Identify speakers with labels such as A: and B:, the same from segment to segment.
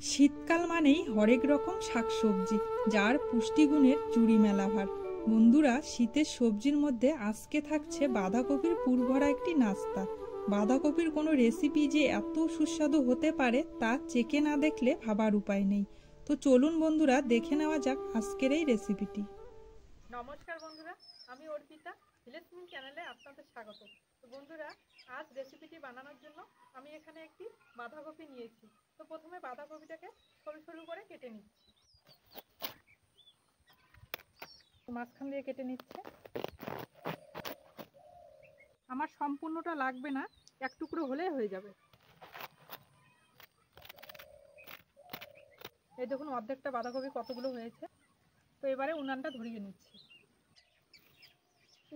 A: শীতকাল মানেই হরেক রকম শাকসবজি, যার পুষ্টিগুণের জুড়ি মেলা ভার। বন্ধুরা, শীতের সবজির মধ্যে আজকে থাকছে বাঁধাকপির পুরভরা একটি নাস্তা। বাঁধাকপির কোনো রেসিপি যে এত সুস্বাদু হতে পারে তা চেখে না দেখলে ভাবার উপায় নেই। তো চলুন বন্ধুরা, দেখে নেওয়া যাক আজকের এই রেসিপিটি।
B: নমস্কার বন্ধুরা, আমি অর্পিতা, ভিলেজ কুকিং চ্যানেলে আপনাদের স্বাগত। তো বন্ধুরা, আজ রেসিপিটি বানানোর জন্য আমি এখানে একটি বাঁধাকপি নিয়েছি। তো প্রথমে বাঁধাকপিটাকে সরু সরু করে কেটে নিচ্ছি। মাঝখান দিয়ে কেটে নিচ্ছে। আমার সম্পূর্ণটা লাগবে না, এক টুকরো হলেই হয়ে যাবে। এই দেখুন অর্ধেকটা বাঁধাকপি কতগুলো হয়েছে। তো এবারে উনানটা ধরিয়ে নিচ্ছি।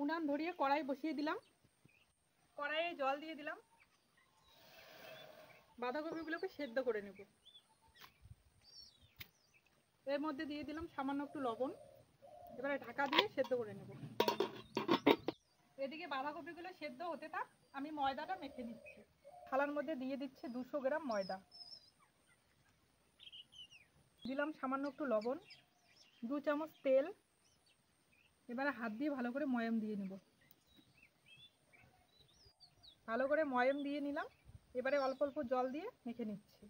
B: উনান ধরিয়ে কড়াই বসিয়ে দিলাম। কড়াইয়ে জল দিয়ে দিলাম। বাঁধাকপিগুলোকে সেদ্ধ করে নেব। এর মধ্যে দিয়ে দিলাম সামান্য একটু লবণ। এবারে ঢাকা দিয়ে সেদ্ধ করে নেব। এদিকে বাঁধাকপিগুলো সেদ্ধ হতে থাক, আমি ময়দাটা মেখে নিচ্ছি। থালার মধ্যে দিয়ে দিচ্ছি 200 গ্রাম ময়দা। দিলাম সামান্য একটু লবণ, 2 চামচ তেল। এবারে হাত দিয়ে ভালো করে ময়াম দিয়ে নেব। ভালো করে ময়াম দিয়ে নিলাম। এবারে অল্প অল্প জল দিয়ে মেখে নিচ্ছি।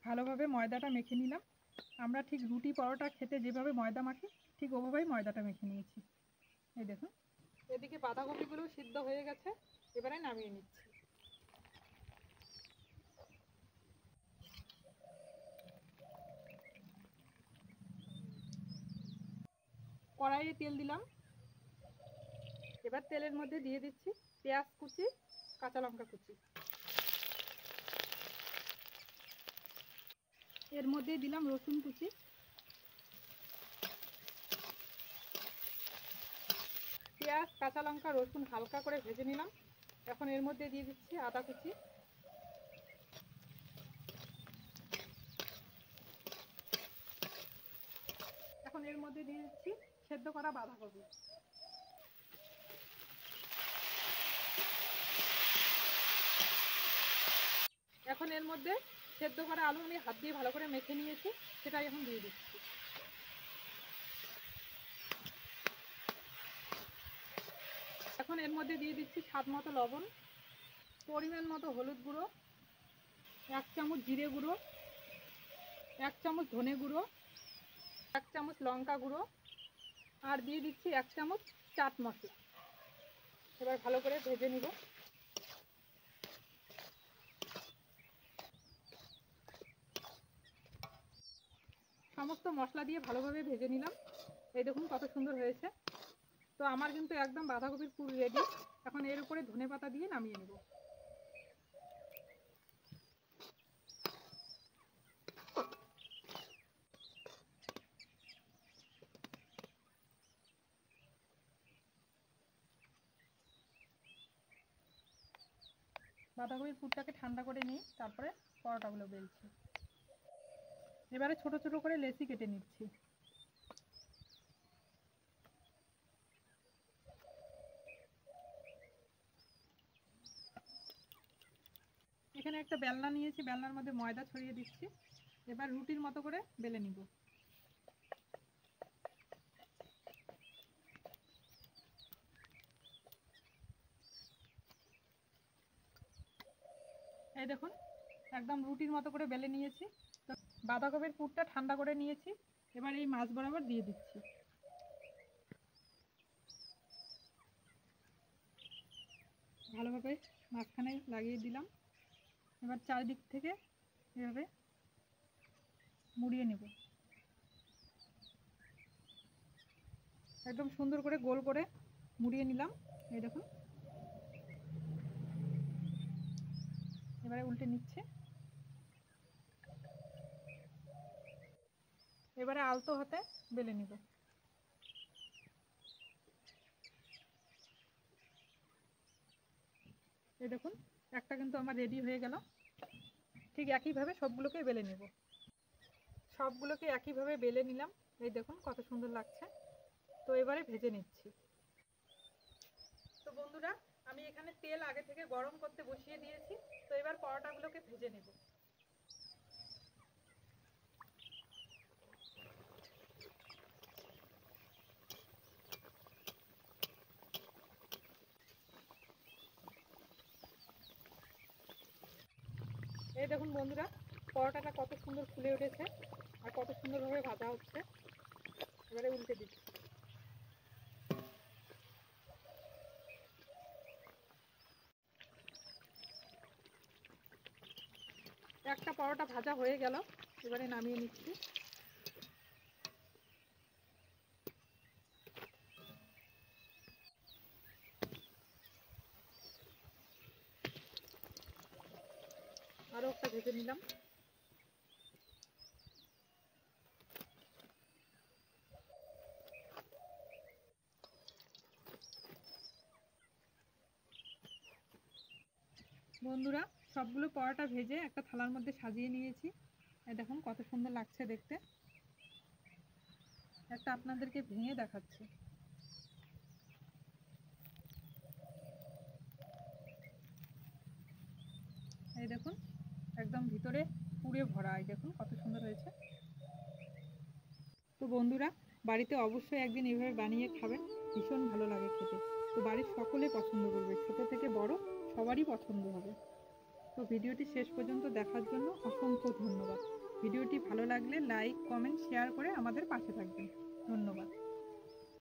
B: ভালোভাবে ময়দাটা মেখে নিলাম। আমরা ঠিক রুটি পরোটা খেতে যেভাবে ময়দা মাখি, ঠিক ওভাবেই ময়দাটা মেখে নিয়েছি। এই দেখুন, এদিকে বাঁধাকপিগুলো সিদ্ধ হয়ে গেছে। এবারে নামিয়ে নিচ্ছি। কড়াইয়ে তেল দিলাম। এবার তেলের মধ্যে দিয়ে দিচ্ছি পেঁয়াজ কুচি, কাঁচা লঙ্কা কুচি। এর মধ্যে দিলাম রসুন কুচি। পেঁয়াজ, কাঁচা লঙ্কা, রসুন হালকা করে ভেজে নিলাম। এখন এর মধ্যে দিয়ে দিচ্ছি আদা কুচি। এখন এর মধ্যে দিয়ে দিচ্ছি সেদ্ধ করা বাঁধাকপি। এখন এর মধ্যে সেদ্ধ করা আলু আমি হাত দিয়ে ভালো করে মেখে নিয়েছি, সেটাই এখন দিয়ে দিচ্ছি। এখন এর মধ্যে দিয়ে দিচ্ছি স্বাদ মতো লবণ, পরিমাণ মতো হলুদ গুঁড়ো, 1 চামচ জিরে গুঁড়ো, 1 চামচ ধনে গুঁড়ো, 1 চামচ লঙ্কা গুঁড়ো, আর দিয়ে দিচ্ছি 1 চামচ চাট মশলা। এবার ভালো করে ভেজে নিব। সমস্ত মশলা দিয়ে ভালোভাবে ভেজে নিলাম। এই দেখুন কত সুন্দর হয়েছে। তো আমার কিন্তু একদম বাঁধাকপির পুর রেডি। এখন এর উপরে ধনেপাতা দিয়ে নামিয়ে নেব। বাঁধাকপির পুরটাকে ঠান্ডা করে নিই, তারপরে পরোটাগুলো বেলছি। এবারে ছোট ছোট করে লেচি কেটে নিচ্ছি। এখানে একটা বেলনা নিয়েছি, বেলনার মধ্যে ময়দা ছড়িয়ে দিচ্ছি। এবার রুটির মতো করে বেলে নিব। এই দেখুন একদম রুটির মতো করে বেলে নিয়েছি। তো বাঁধাকপির পুরটা ঠান্ডা করে নিয়েছি। এবার এই মাছ বরাবর দিয়ে দিচ্ছি। ভালোভাবে মাঝখানে লাগিয়ে দিলাম। এবার চারিদিক থেকে এভাবে মুড়িয়ে নেব। একদম সুন্দর করে গোল করে মুড়িয়ে নিলাম। এই দেখুন, এবারে উল্টে নিচ্ছে। এবারে আলতো হাতে বেলে নিব। এই দেখুন একটা কিন্তু আমার রেডি হয়ে গেল। ঠিক একইভাবে সবগুলোকে বেলে নেব। সবগুলোকে একইভাবে বেলে নিলাম। এই দেখুন কত সুন্দর লাগছে। তো এবারে ভেজে নিচ্ছি। তো বন্ধুরা, আমি এখানে তেল আগে থেকে গরম করতে বসিয়ে দিয়েছি। তো এবার পরোটাগুলোকে ভেজে নেব। এই দেখুন বন্ধুরা, পরোটাটা কত সুন্দর ফুলে উঠেছে আর কত সুন্দরভাবে ভাজা হচ্ছে। এবারে উল্টে দিচ্ছি। একটা পরোটা ভাজা হয়ে গেল, এবারে নামিয়ে নিচ্ছি। আরও একটা ভেজে নিলাম। বন্ধুরা, সবগুলো পরোটা ভেজে একটা থালার মধ্যে সাজিয়ে নিয়েছি। এই দেখুন কত সুন্দর লাগছে দেখতে। একটা আপনাদেরকে ভেঙে দেখাচ্ছি। এই দেখুন একদম ভিতরে পুড়ে ভরা। এই দেখুন কত সুন্দর হয়েছে। তো বন্ধুরা, বাড়িতে অবশ্যই একদিন এইভাবে বানিয়ে খাবেন, ভীষণ ভালো লাগে খেতে। তো বাড়ির সকলে পছন্দ করবে, ছোট থেকে বড় সবারই পছন্দ হবে। তো ভিডিওটি শেষ পর্যন্ত দেখার জন্য অসংখ্য ধন্যবাদ। ভিডিওটি ভালো লাগলে লাইক, কমেন্ট, শেয়ার করে আমাদের পাশে থাকবেন। ধন্যবাদ।